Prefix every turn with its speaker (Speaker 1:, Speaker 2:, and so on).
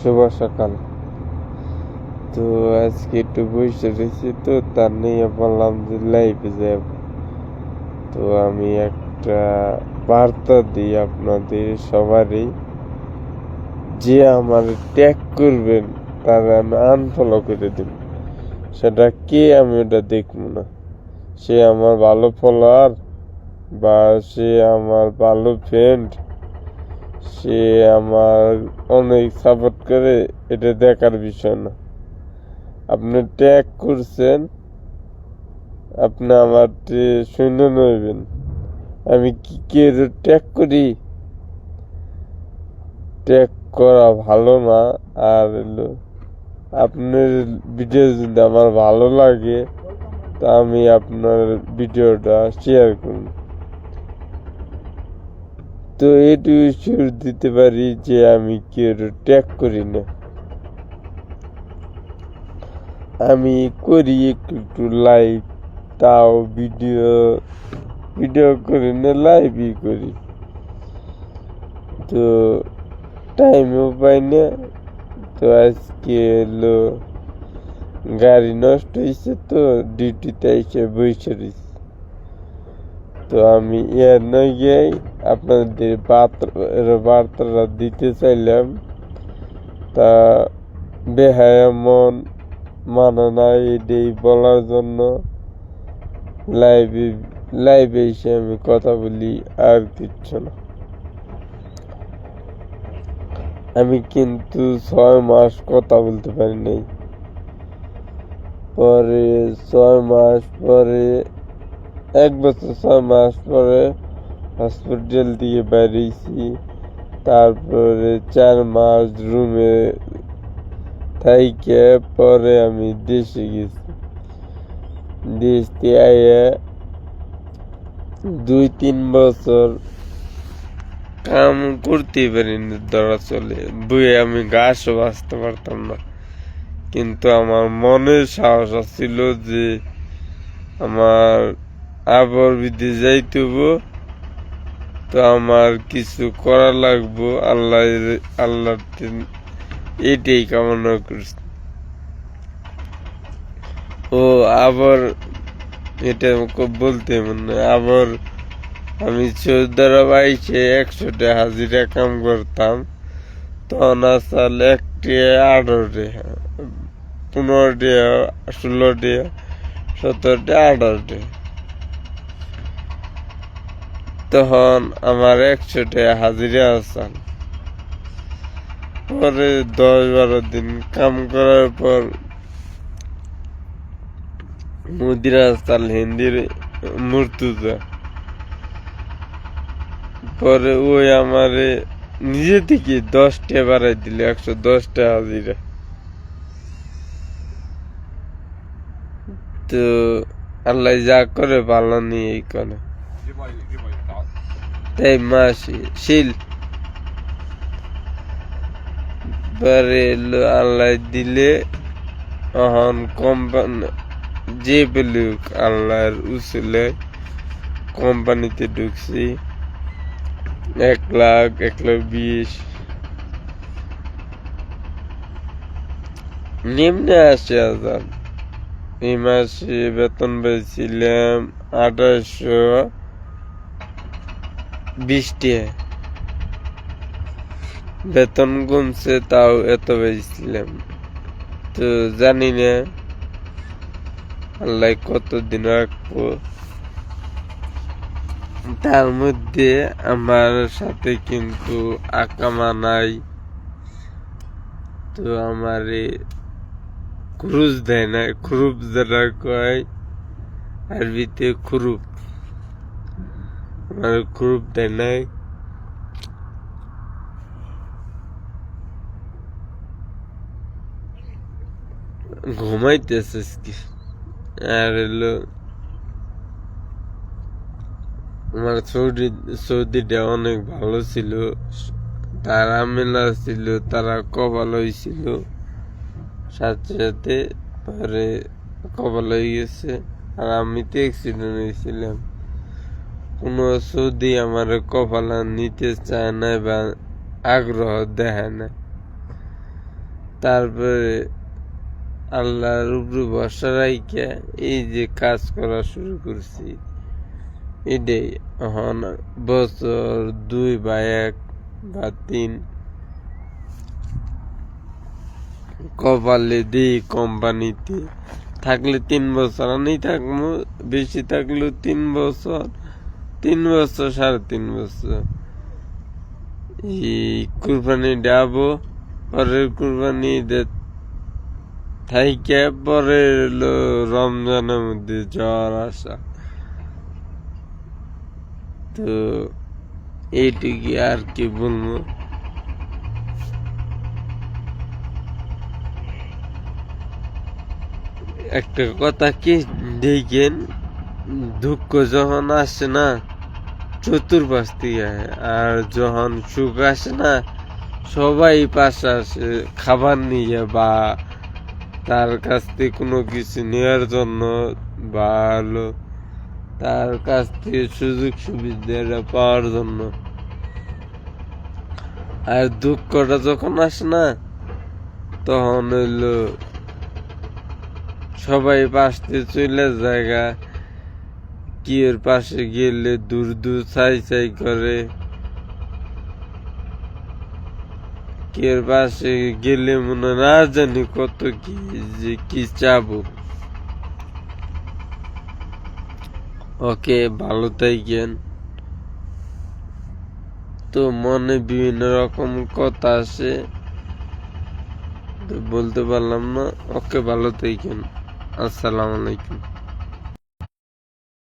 Speaker 1: শুভ সকাল। তো আজকে একটু বসে রয়েছি, তো তার নিয়ে বললাম যে লাইভে যাব। তো আমি একটা বার্তা দিই আপনাদের সবারই, যে আমার ট্যাগ করবেন তারা আমি আনফলো করে দিব। সেটা কে আমি ওটা দেখব না। সে আমার ভালো ফলোয়ার বা সে আমার ভালো ফ্রেন্ড, সে আমার অনেক সাপোর্ট করে, এটা দেখার বিষয় না। আপনি ট্যাগ করছেন, আপনি আমার শুনে নেবেন। আমি কি কে ট্যাগ করি? ট্যাগ করা ভালো না। আর আপনার ভিডিও যদি আমার ভালো লাগে, তা আমি আপনার ভিডিওটা শেয়ার করব। তো এটুকু শিওর দিতে পারি যে আমি কেউ ট্যাগ করি না। আমি করি একটু লাইভ, তাও ভিডিও করি না, লাইভই করি। তো টাইমও পাই না। তো আজকে গাড়ি নষ্ট হয়েছে, তো ডিউটিতে এসে বসে রয়েছি। তো আমি এর নয় আপনাদের বার্তাটা দিতে চাইলাম। তা বেহায়া মন মানে না এটাই বলার জন্য লাইভে এসে আমি কথা বলি, আর কিচ্ছু না। আমি কিন্তু 6 মাস কথা বলতে পারি নাই। পরে 6 মাস পরে, 1 বছর 6 মাস পরে হসপিটাল দিয়ে বেরিয়েছি। তারপরে 4 মাস রুমে থাইকে পরে আমি দেশে গেছি। দেশ থেকে 2-3 বছর কাম করতে পারিনি, ধরা চলে বইয়ে আমি গাছও বাঁচতে পারতাম না। কিন্তু আমার মনের সাহস ছিল যে আমার আবার বিদে যাইতে হবো, তো আমার কিছু করা লাগবো। আল্লাহ এটাই কামনা করছি। ও আবার এটা বলতে মনে, আবার আমি সৌদি আরব আইসে 100 টাকা হাজিরা কাম করতাম। তখন আসাল 1 টাকা 18 টাকা, 15 টাকা, 16 টাকা, 17 টাকা, 18 টাকা। তখন আমার 100 টাকা হাজিরা আসাল। পরে 10-12 দিন কাম করার পর মুদির আসাল হিন্দির মুর্তুজা। পরে ওই আমারে নিজে থেকে 10 টাকা বাড়াই দিল, 110 টাকা হাজিরা। তো আল্লাহ যা করে ভালো নিয়ে এই করে, তাই মাসি শিল পরে আল্লাহ দিলে এখন কোম্পানি যে পেলুক আল্লাহর উসুলে কোম্পানিতে ঢুকছি। 1 লাখ 1,20,000 নিম্নে 80,000। এই মাসে বেতন পেয়েছিলাম 2820 টাকা। বেতন কমছে, তাও এত পেয়েছিলাম। তো জানি না আল্লাহ কতদিন রাখবো। তার মধ্যে আমার সাথে কিন্তু আকামা নাই। তো আমারে ক্রুজ দেয় না, খুরুপ যেটা কয় আরবিতে খুরুপ, আমার খুরুপ দেয় নাই। ঘুমাইতেছে আর আমার সৌদিটা অনেক ভালো ছিল, তারা মেলা ছিল, তারা কপাল হয়েছিল সাথে সাথে। পরে কপাল হয়ে গেছে, আর আমি তো অ্যাক্সিডেন্ট হয়েছিলাম। কোনো সৌদি আমার কপাল নিতে চায় না বা আগ্রহ দেখায় না। তারপরে আল্লাহর উপরে ভরসা রাইখা এই যে কাজ করা শুরু করছি, এটাই এখন বছর 2 বা 1 বা 3 কপালে দিই। কোম্পানিতে থাকলে 3 বছর, আমি থাকবো বেশি থাকলেও 3 বছর, 3 বছর 3.5 বছর এই কুরবানি ডাবো। পরের কুরবানি থাইকে পরে হলো রমজানের মধ্যে জ্বর আসা। তো এইটুকু আর কি বলবো। একটা কথা কি দেখেন, দুঃখ যখন আসে না চতুর্পাশ থেকে, আর যখন সুখ আসে না সবাই পাশে আসে খাবার নিয়ে বা তার কাছ থেকে কোনো কিছু নেওয়ার জন্য, বা হলো তার কাছ থেকে সুযোগ সুবিধা পাওয়ার জন্য। আর দুঃখটা যখন আসে না তখন হইলো সবাই পাশ থেকে চলে জায়গা, কি এর পাশে গেলে দূর দূর চাই চাই করে, কি এর পাশে গেলে মনে না জানি কত কি যে কি চাবো। ওকে, ভালো থাকেন। তো মনে বিভিন্ন রকম কথা আসে, তো বলতে পারলাম না। ওকে, ভালো থাকেন। আসসালামু আলাইকুম।